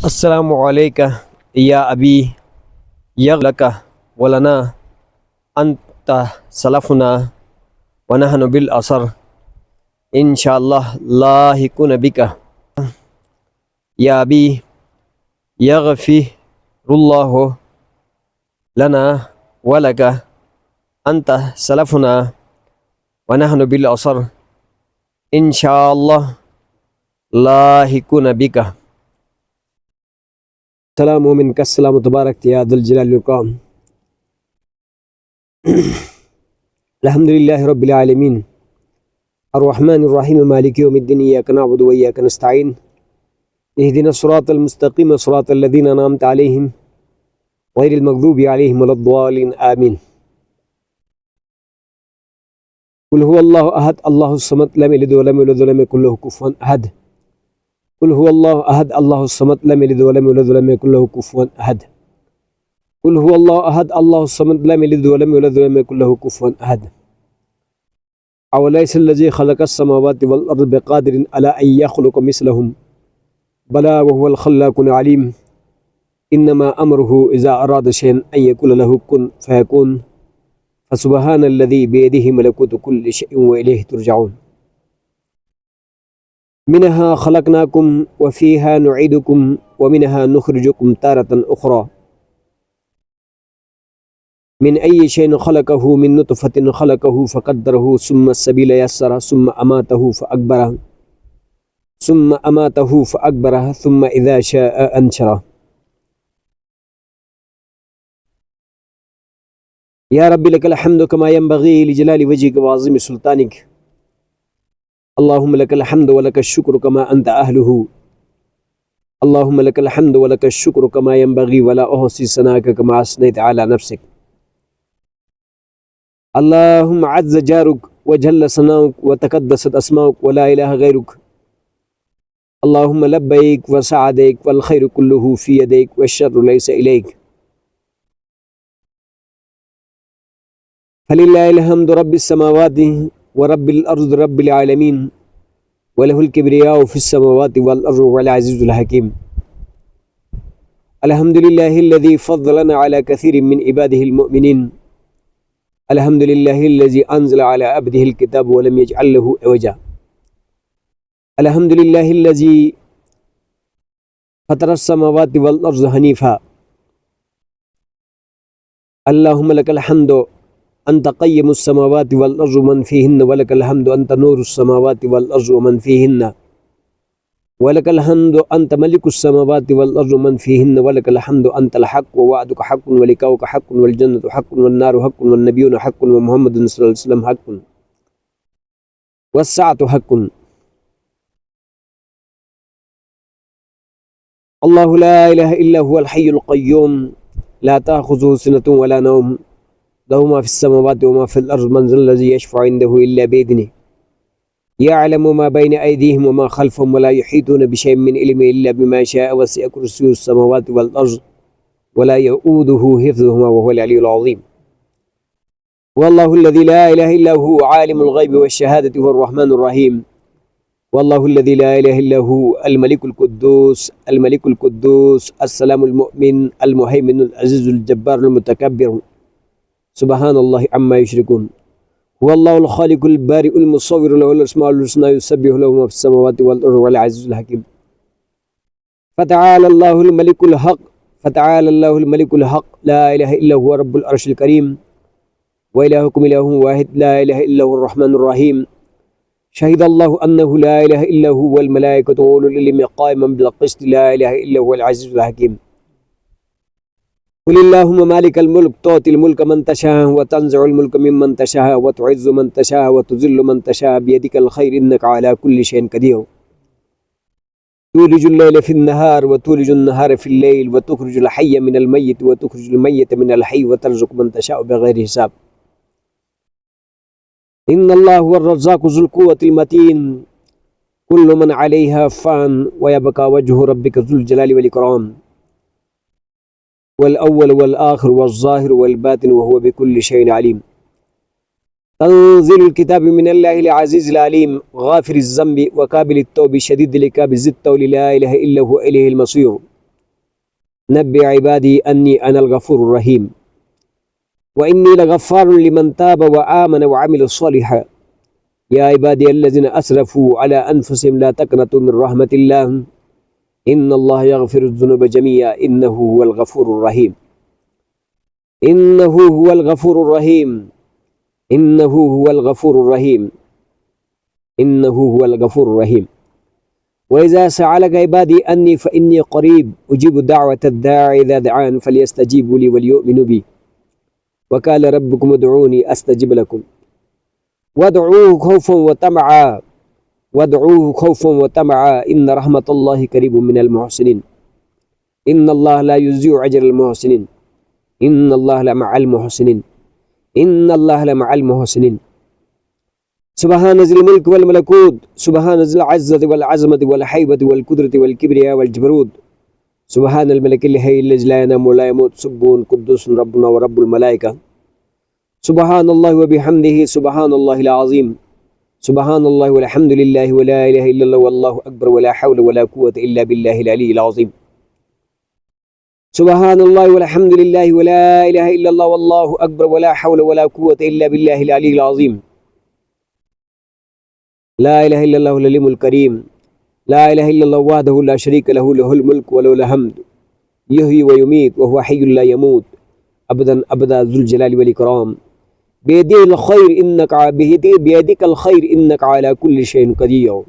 السلام علیکم یا ابی یغلک ولنا انت سلفنا ونحن بالأثر انشاءاللہ لاحقون بک یا ابی یغفر اللہ لنا ولک انت سلفنا ونحن بالأثر انشاءاللہ لاحقون بک. سلام مومن کا السلام تبارک یا ذو الجلال والاکرام. الحمدللہ رب العالمین الرحمن الرحیم مالک یوم الدین ایاک نعبد و ایاک نستعین اهدنا الصراط المستقیم صراط الذین انعمت علیہم غیر المغضوب علیہم ولا الضالین آمین. قل هو اللہ احد اللہ الصمد لم یلد ولم یولد ولم یکن له کفوا احد. قل هو الله أحد الله الصمد لم يلد ولم يولد ولم يكن له كفوا أحد. قل هو الله أحد الله الصمد لم يلد ولم يولد ولم يكن له كفوا أحد. أوليس الذي خلق السماوات والأرض بقادر على أن يخلق مثلهم بلى وهو الخلاق العليم. إنما أمره إذا أراد شيئا أن يقول له كن فيكون. فسبحان الذي بيده ملكوت كل شيء وإليه ترجعون. منها خلقناكم وفيها نعيدكم ومنها نخرجكم تارة أخرى. من أي شيء خلقه من نطفة خلقه فقدره ثم السبيل يسره ثم أماته فأكبره ثم إذا شاء أنشره. يا رب لك الحمد كما ينبغي لجلال وجهك وعظيم سلطانك. اللهم لك الحمد ولك الشكر كما أنت أهله. اللهم لك الحمد ولك الشكر كما ينبغي ولا أحصي ثناءك كما أثنيت على نفسك. اللهم عز جارك وجل ثناؤك وتقدست أسماؤك ولا إله غيرك. اللهم لبيك وسعديك والخير كله في يديك والشر ليس إليك. فلله الحمد رب السماوات ورب الأرض رب العالمين وله الكبرياء في السماوات والأرض والعزيز الحكيم. الحمد لله الذي فضلنا على كثير من عباده المؤمنين. الحمد لله الذي أنزل على عبده الكتاب ولم يجعل له عوجا. الحمد لله الذي فطر السماوات والأرض حنيفا. اللهم لك الحمد أنت قيم السماوات والأرض ومن فيهن ولك الحمد أنت نور السماوات والأرض ومن فيهن ولك الحمد أنت ملك السماوات والأرض ومن فيهن ولك الحمد أنت الحق ووعدك حق ولقاؤك حق والجنة حق والنار حق والنبيون حق ومحمد صلى الله عليه وسلم حق والساعة حق. الله لا إله إلا هو الحي القيوم لا تأخذه سنة ولا نوم له ما في السماوات وما في الأرض من ذا الذي يشفع عنده إلا بإذنه يعلم ما بين أيديهم وما خلفهم ولا يحيطون بشيء من علمه إلا بما شاء وسع كرسيه السماوات والأرض ولا يؤوده حفظهما وهو العلي العظيم. والله الذي لا إله إلا هو عالم الغيب والشهادة هو الرحمن الرحيم. والله الذي لا إله إلا هو الملك القدوس السلام المؤمن المهيمن العزيز الجبار المتكبر سبحان الله عما يشركون. هو الله الخالق البارئ المصور له الأسماء الحسنى يسبح له ما في السماوات والأرض والعزيز الحكيم. فتعالى الله الملك الحق لا إله إلا هو رب العرش الكريم وإلهكم إله واحد لا إله إلا هو الرحمن الرحيم. شهد الله أنه لا إله إلا هو والملائكة وأولو العلم قائما بالقسط لا إله إلا هو العزيز الحكيم. قل اللهم مالك الملك تؤتي الملك من تشاء وتنزع الملك ممن تشاء وتعز من تشاء وتذل من تشاء بيدك الخير إنك على كل شيء قدير. تولج الليل في النهار وتولج النهار في الليل وتخرج الحي من الميت وتخرج الميت من الحي وترزق من تشاء بغير حساب. إن الله هو الرزاق ذو القوة المتين. كل من عليها فان ويبقى وجه ربك ذو الجلال والإكرام. والأول والآخر والظاهر والباطن وهو بكل شيء عليم. تنزيل الكتاب من الله العزيز العليم غافر الذنب وقابل التوب شديد العقاب ذي الطول لا إله إلا هو إليه المصير. نبئ عبادي أني أنا الغفور الرحيم وإني لغفار لمن تاب وآمن وعمل صالحا يا عبادي الذين أسرفوا على أنفسهم لا تقنطوا من رحمة الله إن الله يغفر الذنوب جميعا إنه هو الغفور الرحيم إنه هو الغفور الرحيم إنه هو الغفور الرحيم إنه هو الغفور الرحيم وإذا سألك عبادي أني فإني قريب أجيب دعوة الداعي إذا دعان فليستجيبوا لي وليؤمنوا بي وقال ربكم ادعوني أستجب لكم وادعوه خوفا وطمعا وادعوه خوفا وطمعا إن رحمة الله قريب من المحسنين إن الله لا يضيع أجر المحسنين إن الله لمع المحسنين إن الله لمع المحسنين سبحان ذي الملك والملكوت سبحان ذي العزة والعظمة والحيبة والقدرة والكبرياء والجبروت سبحان الملك الحي الذي لا ينام ولا يموت سبحان قدوس ربنا ورب الملائكة سبحان الله وبحمده سبحان الله العظيم سبحان الله والحمد لله ولا إله إلا الله والله أكبر ولا حول ولا قوة إلا بالله العلي العظيم سبحان الله والحمد لله ولا إله إلا الله والله أكبر ولا حول ولا قوة إلا بالله العلي العظيم لا إله إلا الله العليم الكريم لا إله إلا الله وحده لا شريك له له الملك وله الحمد يحيي ويميت وهو حي لا يموت أبدا أبدا ذو الجلال والإكرام بيده الخير إنك بيدك الخير إنك على كل شيء قدير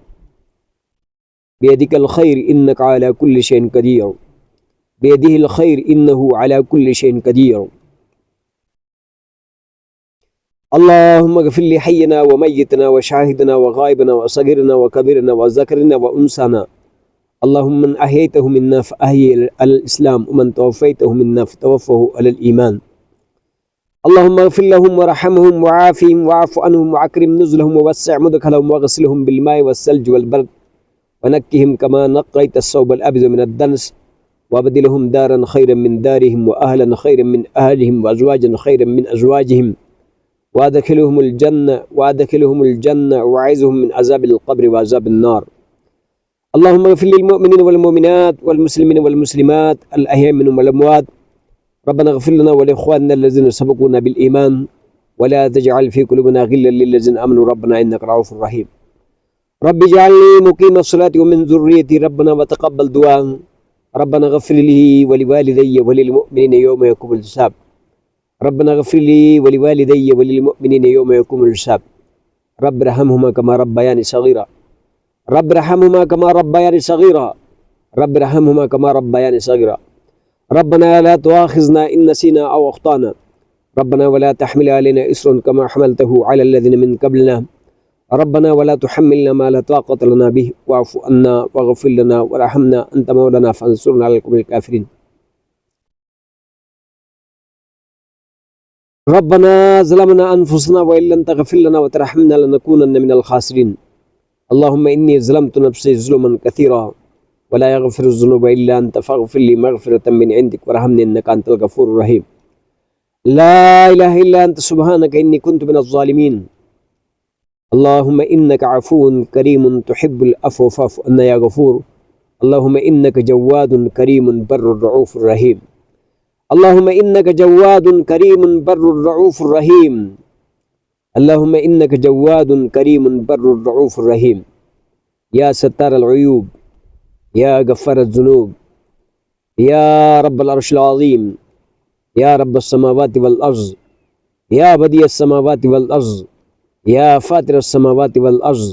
بيدك الخير إنك على كل شيء قدير بيده الخير إنه على كل شيء قدير اللهم اغفر لحينا وميتنا وشاهدنا وغائبنا وصغيرنا وكبيرنا وذكرنا وأنثانا اللهم من أحييته منا فأحيي على الإسلام ومن توفيته منا فتوفه على الإيمان اللهم اغفر لهم وارحمهم وعافهم واعف عنهم وأكرم نزلهم ووسع مدخلهم واغسلهم بالماء والثلج والبرد ونكهم كما نقيت الثوب الأبيض من الدنس وابدلهم دارا خيرا من دارهم وأهلا خيرا من أهلهم وأزواجا خيرا من أزواجهم وأدخلهم الجنة وأعيذهم من عذاب القبر وعذاب النار اللهم اغفر للمؤمنين والمؤمنات والمسلمين والمسلمات الأحياء منهم والأموات ربنا اغفر لنا ولإخواننا الذين سبقونا بالإيمان ولا تجعل في قلوبنا غلا للذين آمنوا ربنا إنك رؤوف رحيم رب اجعلني مقيم الصلاة ومن ذريتي ربنا وتقبل دعاء ربنا اغفر لي ولوالدي وللمؤمنين يوم يقوم الحساب ربنا اغفر لي ولوالدي وللمؤمنين يوم يقوم الحساب رب ارحمهما كما ربياني صغيرا رب ارحمهما كما ربياني صغيرا رب ارحمهما كما ربياني صغيرا ربنا لا تؤاخذنا إن نسينا أو أخطأنا ربنا ولا تحمل علينا إصرا كما حملته على الذين من قبلنا ربنا ولا تحملنا ما لا طاقة لنا به واعف عنا واغفر لنا وارحمنا أنت مولانا فانصرنا على القوم الكافرين ربنا ظلمنا أنفسنا وإن لم تغفر لنا وترحمنا لنكونن من الخاسرين اللهم إني ظلمت نفسي ظلما كثيرا ولا يغفر الذنوب إلا أنت فاغفر لي مغفرة من عندك وارحمني إنك أنت الغفور الرحيم لا إله إلا أنت سبحانك إني كنت من الظالمين اللهم إنك عفو كريم تحب العفو فاعف عنا يا غفور اللهم إنك جواد كريم بر رؤوف رحيم اللهم إنك جواد كريم بر رؤوف رحيم اللهم إنك جواد كريم بر رؤوف رحيم يا ستار العيوب يا غفار الذنوب يا رب العرش العظيم يا رب السماوات والأرض يا بديع السماوات والأرض يا فاطر السماوات والأرض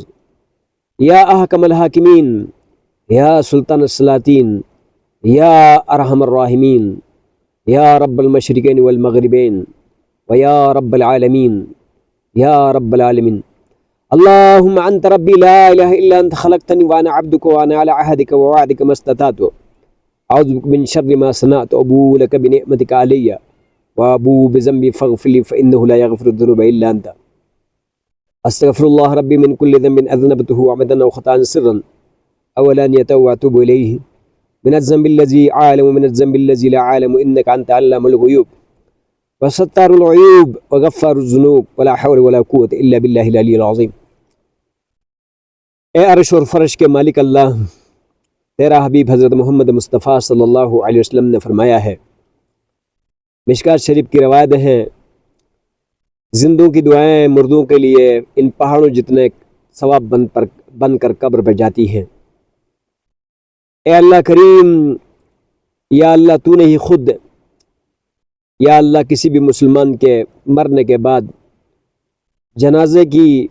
يا أحكم الحاكمين يا سلطان السلاطين يا أرحم الراحمين يا رب المشرقين والمغربين ويا رب العالمين يا رب العالمين اللهم أنت ربي لا إله إلا أنت خلقتني وأنا عبدك وأنا على عهدك ووعدك ما استطعت أعوذ بك من شر ما صنعت أبوء لك بنعمتك علي وأبوء بذنبي فاغفر لي فإنه لا يغفر الذنوب إلا أنت أستغفر الله ربي من كل ذنب أذنبته عمدا أو خطأ سرا أو علانية وأتوب إليه من الذنب الذي عالم ومن الذنب الذي لا عالم إنك أنت علام الغيوب وستار العيوب وغفار الذنوب ولا حول ولا قوة إلا بالله العلي العظيم اے عرش اور فرش کے مالک اللہ، تیرا حبیب حضرت محمد مصطفیٰ صلی اللہ علیہ وسلم نے فرمایا ہے، مشکات شریف کی روایت ہے، زندوں کی دعائیں مردوں کے لیے ان پہاڑوں جتنے ثواب بن کر قبر پہ جاتی ہیں۔ اے اللہ کریم، یا اللہ تو نے ہی خود یا اللہ کسی بھی مسلمان کے مرنے کے بعد جنازے کی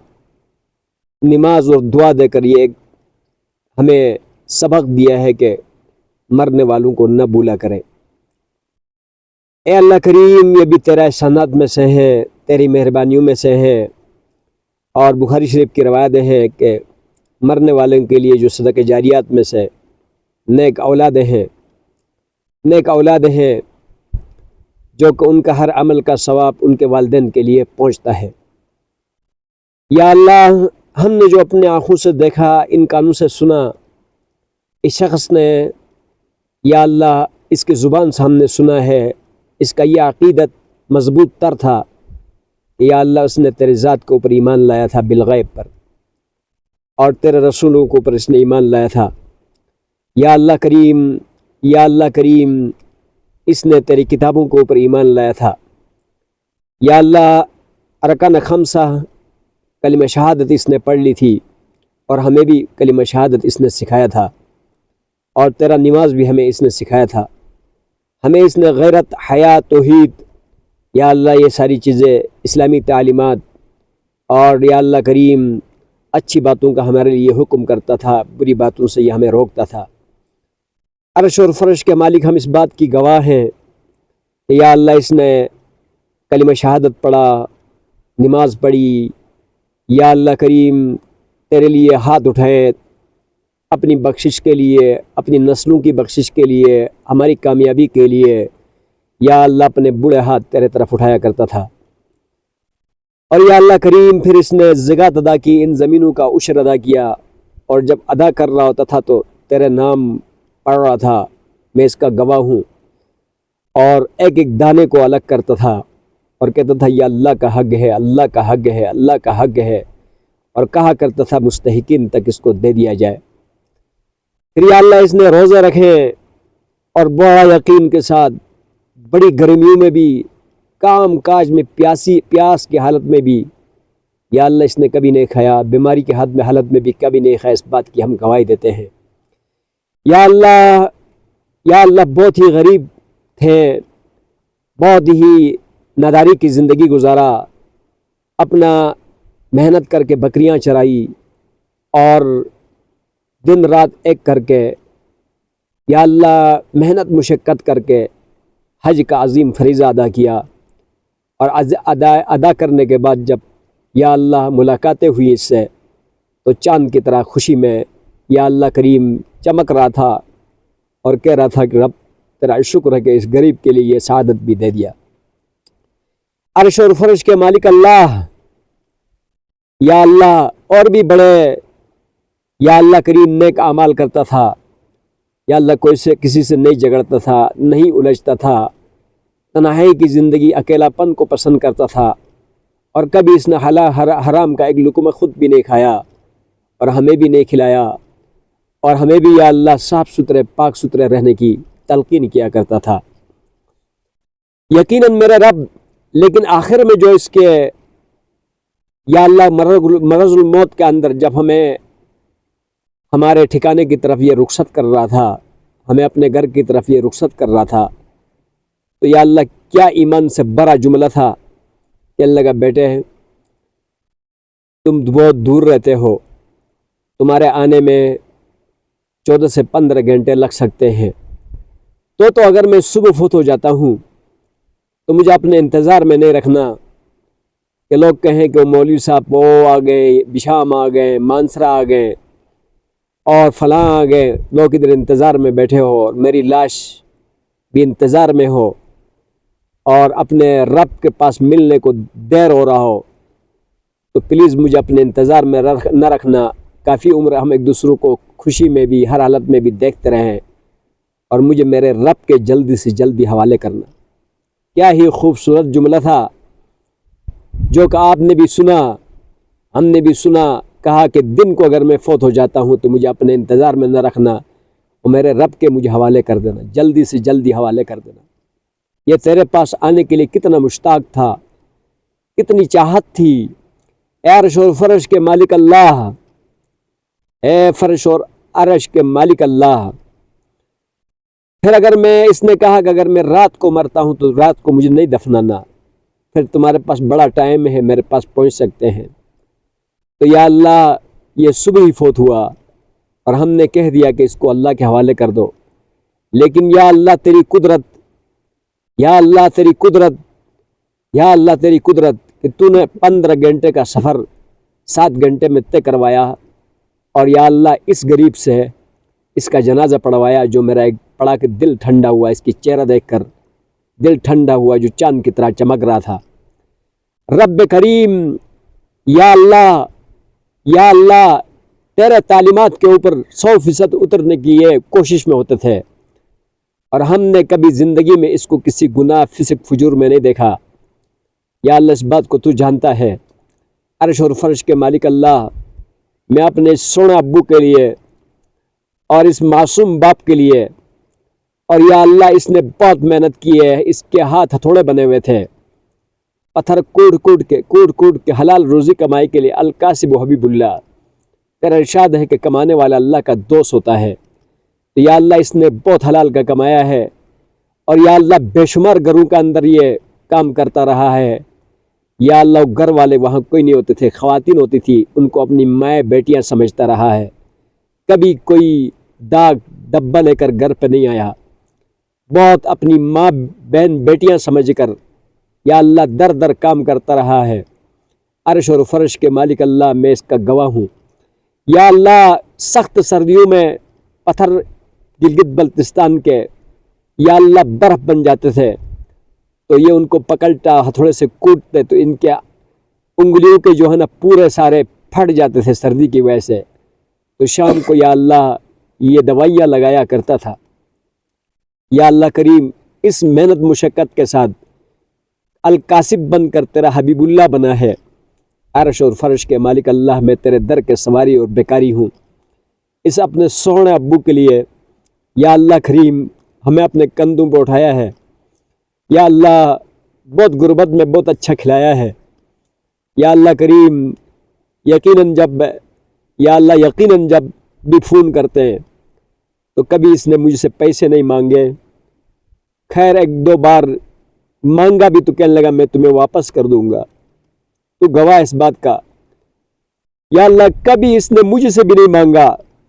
نماز اور دعا دے کر یہ ہمیں سبق دیا ہے کہ مرنے والوں کو نہ بھولا کریں۔ اے اللہ کریم، یہ بھی تیرا احسانات میں سے ہیں، تیری مہربانیوں میں سے ہیں، اور بخاری شریف کی روایت ہے کہ مرنے والوں کے لیے جو صدقہ جاریات میں سے نیک اولاد ہیں جو کہ ان کا ہر عمل کا ثواب ان کے والدین کے لیے پہنچتا ہے۔ یا اللہ، ہم نے جو اپنے آنکھوں سے دیکھا، ان کانوں سے سنا، اس شخص نے یا اللہ اس کی زبان سے ہم نے سنا ہے، اس کا یہ عقیدت مضبوط تر تھا کہ یا اللہ اس نے تیرے ذات کے اوپر ایمان لایا تھا بالغیب پر، اور تیرے رسولوں کے اوپر اس نے ایمان لایا تھا۔ یا اللہ کریم، اس نے تیری کتابوں کے اوپر ایمان لایا تھا۔ یا اللہ، ارکان خمسہ کلمہ شہادت اس نے پڑھ لی تھی، اور ہمیں بھی کلمہ شہادت اس نے سکھایا تھا، اور تیرا نماز بھی ہمیں اس نے سکھایا تھا۔ ہمیں اس نے غیرت، حیا، توحید، یا اللہ یہ ساری چیزیں، اسلامی تعلیمات، اور یا اللہ کریم اچھی باتوں کا ہمارے لیے حکم کرتا تھا، بری باتوں سے یہ ہمیں روکتا تھا۔ عرش اور فرش کے مالک ہم اس بات کی گواہ ہیں کہ یا اللہ اس نے کلمہ شہادت پڑھا، نماز پڑھی، یا اللہ کریم تیرے لیے ہاتھ اٹھائے اپنی بخشش کے لیے، اپنی نسلوں کی بخشش کے لیے، ہماری کامیابی کے لیے، یا اللہ اپنے بوڑھے ہاتھ تیرے طرف اٹھایا کرتا تھا۔ اور یا اللہ کریم پھر اس نے زکوٰۃ ادا کی، ان زمینوں کا عشر ادا کیا، اور جب ادا کر رہا ہوتا تھا تو تیرے نام پڑھ رہا تھا، میں اس کا گواہ ہوں، اور ایک ایک دانے کو الگ کرتا تھا اور کہتا تھا یہ اللہ کا حق ہے، اللہ کا حق ہے، اللہ کا حق ہے، اور کہا کرتا تھا مستحقین تک اس کو دے دیا جائے۔ پھر یا اللہ اس نے روزے رکھے، اور بڑا یقین کے ساتھ بڑی گرمیوں میں بھی، کام کاج میں پیاس کی حالت میں بھی یا اللہ اس نے کبھی نہیں کھایا، بیماری کی حالت میں بھی کبھی نہیں کھایا، اس بات کی ہم گواہی دیتے ہیں۔ یا اللہ بہت ہی غریب تھے، بہت ہی ناداری کی زندگی گزارا، اپنا محنت کر کے بکریاں چرائی، اور دن رات ایک کر کے یا اللہ محنت مشقت کر کے حج کا عظیم فریضہ ادا کیا، اور ادا کرنے کے بعد جب یا اللہ ملاقاتیں ہوئی اس سے، تو چاند کی طرح خوشی میں یا اللہ کریم چمک رہا تھا، اور کہہ رہا تھا کہ رب تیرا شکر ہے کہ اس غریب کے لیے یہ سعادت بھی دے دیا۔ عرش اور فرش کے مالک اللہ، یا اللہ اور بھی بڑے یا اللہ کریم نیک اعمال کرتا تھا، یا اللہ کوئی سے کسی سے نہیں جھگڑتا تھا، نہیں الجھتا تھا، تنہائی کی زندگی، اکیلا پن کو پسند کرتا تھا، اور کبھی اس نے حرام کا ایک لقمہ خود بھی نہیں کھایا، اور ہمیں بھی نہیں کھلایا، اور ہمیں بھی یا اللہ صاف ستھرے پاک ستھرے رہنے کی تلقین کیا کرتا تھا۔ یقیناً میرے رب، لیکن آخر میں جو اس کے یا اللہ مرض الموت کے اندر جب ہمیں ہمارے ٹھکانے کی طرف یہ رخصت کر رہا تھا، ہمیں اپنے گھر کی طرف یہ رخصت کر رہا تھا، تو یا اللہ کیا ایمان سے بڑا جملہ تھا کہ اللہ کا بیٹے تم بہت دور رہتے ہو، تمہارے آنے میں 14 سے 15 گھنٹے لگ سکتے ہیں، تو اگر میں صبح فوت ہو جاتا ہوں تو مجھے اپنے انتظار میں نہیں رکھنا کہ لوگ کہیں کہ وہ مولوی صاحب وہ آ گئے، بشام آ گئے، مانسرا آ گئے، اور فلاں آ گئے، لوگ ادھر انتظار میں بیٹھے ہو، اور میری لاش بھی انتظار میں ہو، اور اپنے رب کے پاس ملنے کو دیر ہو رہا ہو، تو پلیز مجھے اپنے انتظار میں نہ رکھنا، کافی عمر ہم ایک دوسروں کو خوشی میں بھی ہر حالت میں بھی دیکھتے رہیں، اور مجھے میرے رب کے جلدی سے جلدی حوالے کرنا۔ کیا ہی خوبصورت جملہ تھا جو کہ آپ نے بھی سنا، ہم نے بھی سنا، کہا کہ دن کو اگر میں فوت ہو جاتا ہوں تو مجھے اپنے انتظار میں نہ رکھنا، اور میرے رب کے مجھے حوالے کر دینا، جلدی سے جلدی حوالے کر دینا۔ یہ تیرے پاس آنے کے لیے کتنا مشتاق تھا، کتنی چاہت تھی۔ اے عرش اور فرش کے مالک اللہ، اے فرش اور عرش کے مالک اللہ۔ پھر اگر اس نے کہا کہ اگر میں رات کو مرتا ہوں تو رات کو مجھے نہیں دفنانا، پھر تمہارے پاس بڑا ٹائم ہے، میرے پاس پہنچ سکتے ہیں۔ تو یا اللہ یہ صبح ہی فوت ہوا اور ہم نے کہہ دیا کہ اس کو اللہ کے حوالے کر دو، لیکن یا اللہ تیری قدرت، یا اللہ تیری قدرت، یا اللہ تیری قدرت کہ تو نے 15 گھنٹے کا سفر 7 گھنٹے میں طے کروایا، اور یا اللہ اس غریب سے اس کا جنازہ پڑھوایا جو میرا ایک پڑھا کہ دل ٹھنڈا ہوا، اس کی چہرہ دیکھ کر دل ٹھنڈا ہوا جو چاند کی طرح چمک رہا تھا۔ رب کریم یا اللہ، یا اللہ تیرے تعلیمات کے اوپر 100% اترنے کی یہ کوشش میں ہوتے تھے، اور ہم نے کبھی زندگی میں اس کو کسی گناہ فسق فجور میں نہیں دیکھا۔ یا اللہ اس بات کو تو جانتا ہے۔ عرش اور فرش کے مالک اللہ، میں اپنے سونا ابو کے لیے اور اس معصوم باپ کے لیے، اور یا اللہ اس نے بہت محنت کی ہے، اس کے ہاتھ ہتھوڑے بنے ہوئے تھے، پتھر کوڑ کوڑ کے حلال روزی کمائی کے لیے۔ القاسب و حبیب اللہ، تیرا ارشاد ہے کہ کمانے والا اللہ کا دوست ہوتا ہے۔ تو یا اللہ اس نے بہت حلال کا کمایا ہے، اور یا اللہ بے شمار گھروں کا اندر یہ کام کرتا رہا ہے۔ یا اللہ گھر والے وہاں کوئی نہیں ہوتے تھے، خواتین ہوتی تھی، ان کو اپنی مائیں بیٹیاں سمجھتا رہا ہے، کبھی کوئی داغ ڈبہ لے کر گھر پہ نہیں آیا، بہت اپنی ماں بہن بیٹیاں سمجھ کر یا اللہ در در کام کرتا رہا ہے۔ عرش اور فرش کے مالک اللہ، میں اس کا گواہ ہوں۔ یا اللہ سخت سردیوں میں پتھر گلگت بلتستان کے یا اللہ برف بن جاتے تھے، تو یہ ان کو پکڑتا ہتھوڑے سے کوٹتے تو ان کے انگلیوں کے جو ہے نا پورے سارے پھٹ جاتے تھے سردی کی وجہ سے۔ تو شام کو یا اللہ یہ دوائیاں لگایا کرتا تھا۔ یا اللہ کریم اس محنت مشقت کے ساتھ القاسب بن کر تیرا حبیب اللہ بنا ہے۔ عرش اور فرش کے مالک اللہ، میں تیرے در کے سواری اور بیکاری ہوں۔ اس اپنے سونے ابو کے لیے یا اللہ کریم ہمیں اپنے کندھوں پہ اٹھایا ہے۔ یا اللہ بہت غربت میں بہت اچھا کھلایا ہے۔ یا اللہ کریم یقیناً جب بھی فون کرتے ہیں تو کبھی اس نے مجھ سے پیسے نہیں مانگے، خیر 1-2 بار مانگا بھی تو کہنے لگا میں تمہیں واپس کر دوں گا، تو گواہ اس بات کا۔ یا اللہ کبھی اس نے مجھ سے بھی نہیں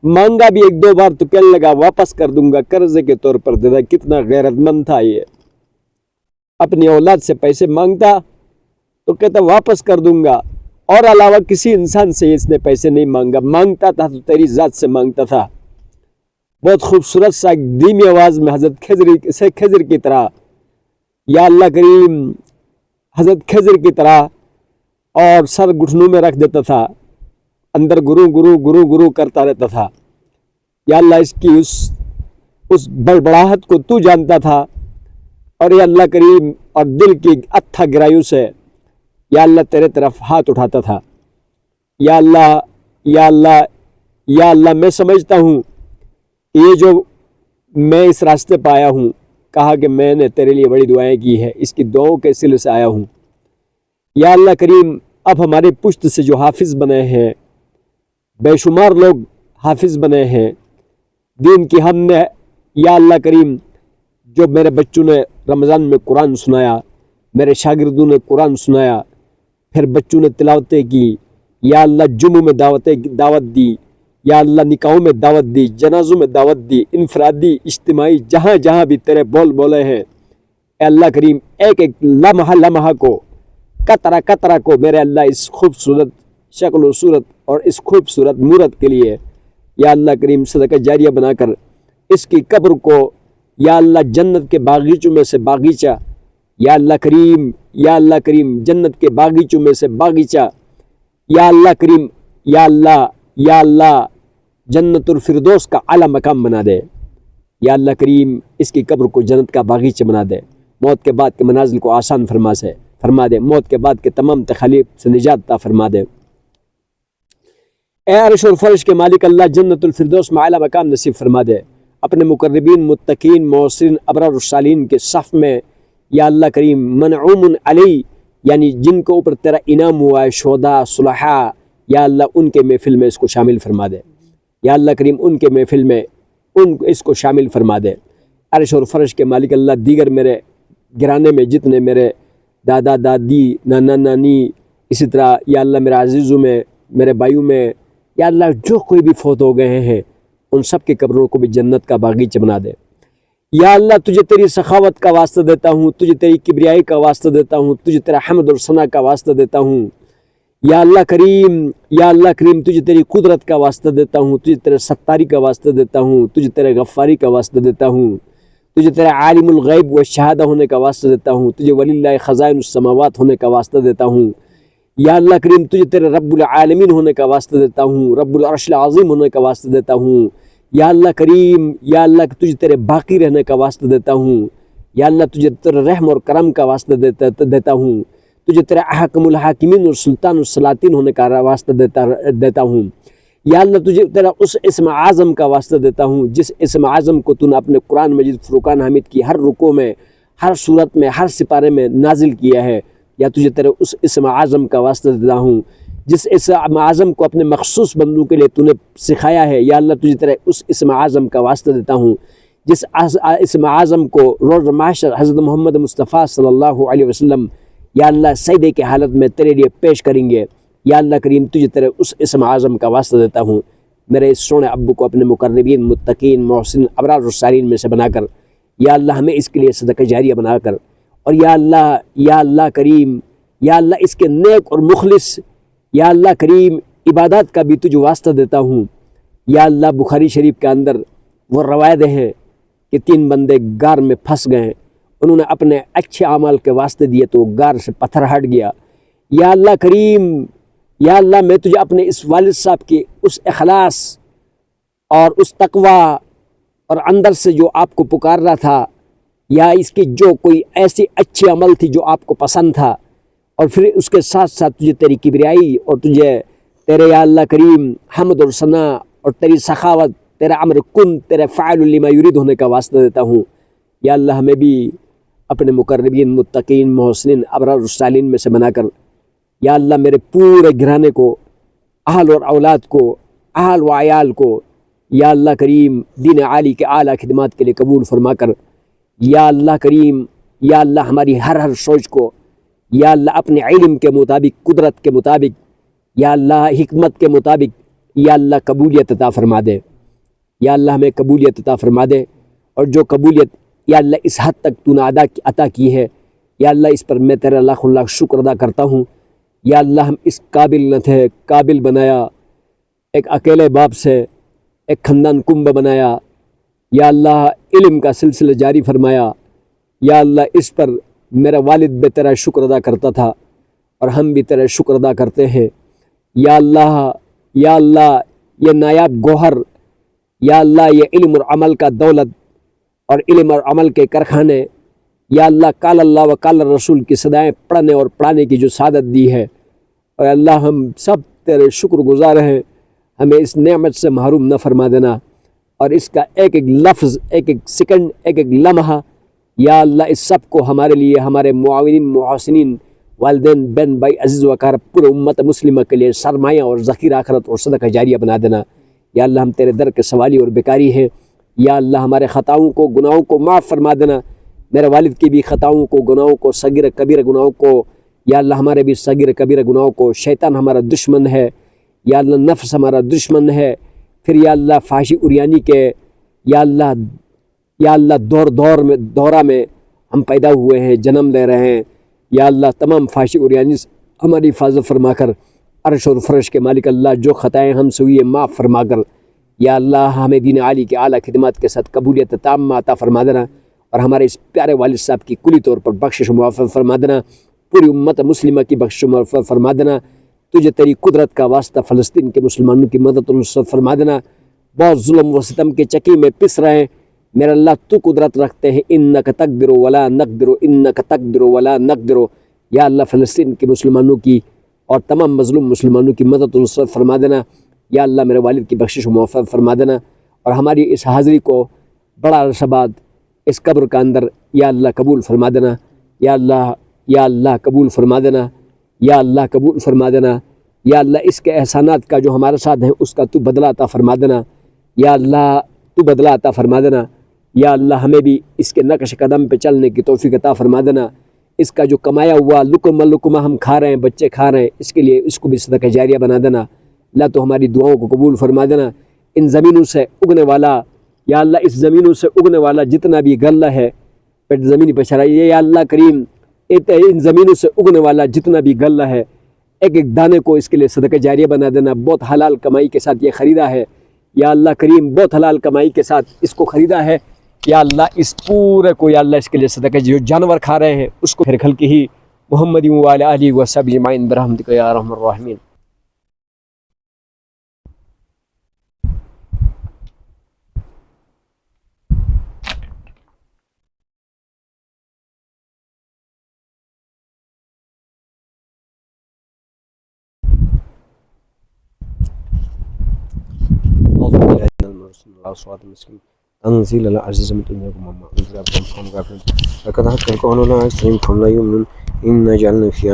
مانگا بھی 1-2 بار تو کہنے لگا واپس کر دوں گا، قرضے کے طور پر دے دا۔ کتنا غیرت مند تھا یہ، اپنی اولاد سے پیسے مانگتا تو کہتا واپس کر دوں گا، اور علاوہ کسی انسان سے اس نے پیسے نہیں مانگتا تھا تو تیری ذات سے مانگتا تھا۔ بہت خوبصورت سا ایک دھیمی آواز میں حضرت خضر کی طرح یا اللہ کریم حضرت خضر کی طرح اور سر گھٹنوں میں رکھ دیتا تھا، اندر گرو کرتا رہتا تھا۔ یا اللہ اس کی اس بڑبڑاہٹ کو تو جانتا تھا، اور یا اللہ کریم اور دل کی اتھا گہرائیوں سے یا اللہ تیرے طرف ہاتھ اٹھاتا تھا۔ یا اللہ میں سمجھتا ہوں یہ جو میں اس راستے پہ آیا ہوں، کہا کہ میں نے تیرے لیے بڑی دعائیں کی ہے، اس کی دعاؤں کے سلسلے سے آیا ہوں۔ یا اللہ کریم اب ہمارے پشت سے جو حافظ بنے ہیں، بے شمار لوگ حافظ بنے ہیں دین کی، ہم نے یا اللہ کریم جو میرے بچوں نے رمضان میں قرآن سنایا، میرے شاگردوں نے قرآن سنایا، پھر بچوں نے تلاوتیں کی، یا اللہ جمعوں میں دعوت دی، یا اللہ نکاحوں میں دعوت دی، جنازوں میں دعوت دی، انفرادی اجتماعی جہاں جہاں بھی تیرے بول بولے ہیں، اے اللہ کریم ایک لمحہ کو قطرہ کو میرے اللہ اس خوبصورت شکل و صورت اور اس خوبصورت مورت کے لیے یا اللہ کریم صدقہ جاریہ بنا کر اس کی قبر کو یا اللہ جنت کے باغیچوں میں سے باغیچہ، یا اللہ کریم جنت کے باغیچوں میں سے باغیچہ، یا اللہ کریم یا اللہ جنت الفردوس کا اعلیٰ مقام بنا دے۔ یا اللہ کریم اس کی قبر کو جنت کا باغیچہ بنا دے، موت کے بعد کے منازل کو آسان فرما دے، موت کے بعد کے تمام تکالیف سے نجات عطا فرما دے۔ اے عرش اور فرش کے مالک اللہ جنت الفردوس میں اعلیٰ مقام نصیب فرما دے، اپنے مقربین متقین محسنین ابرار الصالحین کے صف میں یا اللہ کریم منعوم علی یعنی جن کے اوپر تیرا انعام ہوا ہے شہداء صلحاء یا اللہ ان کے محفل میں اس کو شامل فرما دے یا اللہ کریم ان کے محفل میں اس کو شامل فرما دے۔ عرش اور فرش کے مالک اللہ دیگر میرے گھرانے میں جتنے میرے دادا دادی نانا نانی اسی طرح یا اللہ میرے عزیزوں میں میرے بھائیوں میں یا اللہ جو کوئی بھی فوت ہو گئے ہیں ان سب کے قبروں کو بھی جنت کا باغیچہ بنا دے۔ یا اللہ تجھے تیری سخاوت کا واسطہ دیتا ہوں، تجھے تیری کبریائی کا واسطہ دیتا ہوں، تجھے تیرا حمد اور ثنا کا واسطہ دیتا ہوں یا اللہ کریم تجھے تیری قدرت کا واسطہ دیتا ہوں، تجھے تیرے ستاری کا واسطہ دیتا ہوں، تجھے تیرے غفاری کا واسطہ دیتا ہوں، تجھے تیرے عالم الغیب و شہادہ ہونے کا واسطہ دیتا ہوں، تجھے وللہ خزائن السماوات ہونے کا واسطہ دیتا ہوں یا اللہ کریم تجھے تیرے رب العالمین ہونے کا واسطہ دیتا ہوں، رب العرش العظیم ہونے کا واسطہ دیتا ہوں یا اللہ کریم یا اللہ تجھے تیرے باقی رہنے کا واسطہ دیتا ہوں یا اللہ تجھے تیرے رحم اور کرم کا واسطہ دیتا ہوں، تجھے تیرے احکم الحاکمین اور سلطان السلاطین ہونے کا واسطہ دیتا ہوں یا اللہ تجھے تیرا اس اسم اعظم کا واسطہ دیتا ہوں جس اسم اعظم کو تو نے اپنے قرآن مجید فرقان حمید کی ہر رکوع میں ہر صورت میں ہر سپارے میں نازل کیا ہے یا تجھے تیرے اس اسم اعظم کا واسطہ دیتا ہوں جس اسم اعظم کو اپنے مخصوص بندوں کے لیے تو نے سکھایا ہے یا اللہ تجھے تیرے اس اسم اعظم کا واسطہ دیتا ہوں جس اسم اعظم کو روز محشر حضرت محمد مصطفیٰ صلی اللہ علیہ وسلم یا اللہ سجدے کی حالت میں تیرے لیے پیش کریں گے یا اللہ کریم تجھے تیرے اس اسم اعظم کا واسطہ دیتا ہوں۔ میرے اس سونے ابو کو اپنے مقربین متقین محسنین ابرار الصالحین میں سے بنا کر یا اللہ ہمیں اس کے لیے صدقہ جاریہ بنا کر اور یا اللہ کریم یا اللہ اس کے نیک اور مخلص یا اللہ کریم عبادات کا بھی تجھے واسطہ دیتا ہوں یا اللہ بخاری شریف کے اندر وہ روایتیں ہیں کہ 3 بندے غار میں پھنس گئے، انہوں نے اپنے اچھے اعمال کے واسطے دیے تو غار سے پتھر ہٹ گیا۔ یا اللہ کریم یا اللہ میں تجھے اپنے اس والد صاحب کی اس اخلاص اور اس تقوی اور اندر سے جو آپ کو پکار رہا تھا یا اس کی جو کوئی ایسی اچھی عمل تھی جو آپ کو پسند تھا اور پھر اس کے ساتھ ساتھ تجھے تیری کبریائی اور تجھے تیرے یا اللہ کریم حمد اور ثنا اور تیری سخاوت تیرا امر کن تیرے فاعل لما یرید ہونے کا واسطہ دیتا ہوں یا اللہ ہمیں بھی اپنے مقربین متقین محسنین ابرار الصالحین میں سے بنا کر یا اللہ میرے پورے گھرانے کو اہل اور اولاد کو اہل و عیال کو یا اللہ کریم دین عالی کے اعلیٰ خدمات کے لیے قبول فرما کر یا اللہ کریم یا اللہ ہماری ہر سوچ کو یا اللہ اپنے علم کے مطابق قدرت کے مطابق یا اللہ حکمت کے مطابق یا اللہ قبولیت عطا فرما دے یا اللہ ہمیں قبولیت عطا فرما دے اور جو قبولیت یا اللہ اس حد تک تو نے عطا کی ہے یا اللہ اس پر میں تیرا لاکھ شکر ادا کرتا ہوں یا اللہ ہم اس قابل نہ تھے قابل بنایا، ایک اکیلے باپ سے ایک خاندان کنبہ بنایا یا اللہ علم کا سلسلہ جاری فرمایا یا اللہ اس پر میرا والد بھی تیرا شکر ادا کرتا تھا اور ہم بھی تیرا شکر ادا کرتے ہیں یا اللہ یہ نایاب گوہر یا اللہ یہ علم اور عمل کا دولت اور علم اور عمل کے کارخانے یا اللہ قال اللہ و قال رسول کی صدائیں پڑھنے اور پڑھانے کی جو سعادت دی ہے اور اللہ ہم سب تیرے شکر گزار ہیں، ہمیں اس نعمت سے محروم نہ فرما دینا اور اس کا ایک ایک لفظ ایک ایک سیکنڈ ایک ایک لمحہ یا اللہ اس سب کو ہمارے لیے ہمارے معاونین محسنین والدین بہن بھائی عزیز وقار پورے امت مسلمہ کے لیے سرمایہ اور ذخیرہ آخرت اور صدقہ جاریہ بنا دینا یا اللہ ہم تیرے در کے سوالی اور بیکاری ہیں یا اللہ ہمارے خطاؤں کو گناہوں کو معاف فرما دینا، میرے والد کی بھی خطاؤں کو گناہوں کو صغیر کبیر گناہوں کو یا اللہ ہمارے بھی صغیر کبیر گناہوں کو، شیطان ہمارا دشمن ہے یا اللہ نفس ہمارا دشمن ہے، پھر یا اللہ فحاشی عریانی کے یا اللہ دورہ میں ہم پیدا ہوئے ہیں جنم لے رہے ہیں یا اللہ تمام فحاشی عریانی سے ہماری حفاظت فرما کر عرش اور فرش کے مالک اللہ جو خطائیں ہم سے ہوئی ہیں معاف فرما کر یا اللہ ہمیں دین عالی کے اعلیٰ خدمات کے ساتھ قبولیت تامہ عطا فرما دینا اور ہمارے اس پیارے والد صاحب کی کلی طور پر بخشش و معافرت فرما دینا، پوری امت مسلمہ کی بخشش و معافرت فرما دینا، تجھے تیری قدرت کا واسطہ فلسطین کے مسلمانوں کی مدد و نصرت فرما دینا، بہت ظلم و ستم کے چکی میں پس رہے ہیں میرا اللہ تو قدرت رکھتے ہیں، انک تقدر ولا نقدر انک تقدر ولا نقدر یا اللہ فلسطین کے مسلمانوں کی اور تمام مظلوم مسلمانوں کی مدد و نصرت فرما دینا یا اللہ میرے والد کی بخشش و معافرت فرما دینا اور ہماری اس حاضری کو بڑا رشبات اس قبر کا اندر یا اللہ قبول فرما دینا، یا اللہ قبول فرما دینا، یا اللہ قبول فرما دینا، یا اللہ اس کے احسانات کا جو ہمارے ساتھ ہیں اس کا تو بدلہ عطا فرما دینا، یا اللہ تو بدلہ عطا فرما دینا، یا اللہ ہمیں بھی اس کے نقش قدم پہ چلنے کی توفیق عطا فرما دینا۔ اس کا جو کمایا ہوا لقمہ ہم کھا رہے ہیں، بچے کھا رہے ہیں، اس کے لیے اس کو بھی صدقہ جاریہ بنا دینا۔ اللہ تو ہماری دعاؤں کو قبول فرما دینا۔ ان زمینوں سے اگنے والا یا اللہ اس زمینوں سے اگنے والا جتنا بھی غلہ ہے زمینی پہ چڑھائیے یا اللہ کریم، ان زمینوں سے اگنے والا جتنا بھی غلہ ہے ایک ایک دانے کو اس کے لیے صدقہ جاریہ بنا دینا۔ بہت حلال کمائی کے ساتھ یہ خریدا ہے یا اللہ کریم، بہت حلال کمائی کے ساتھ اس کو خریدا ہے یا اللہ اس پورے کو یا اللہ اس کے لیے صدقہ جو جانور کھا رہے ہیں اس کو پھر کھل کے ہی محمد وعلی آلہ وصحبہ اجمعین برحمتک یا ارحم الراحمین۔ تنزيل العزيز من دنياكم وما أنزل أبكم فهم غافلون لقد حق القول لا يستقيم فهم لا يؤمنون إنا جعلنا في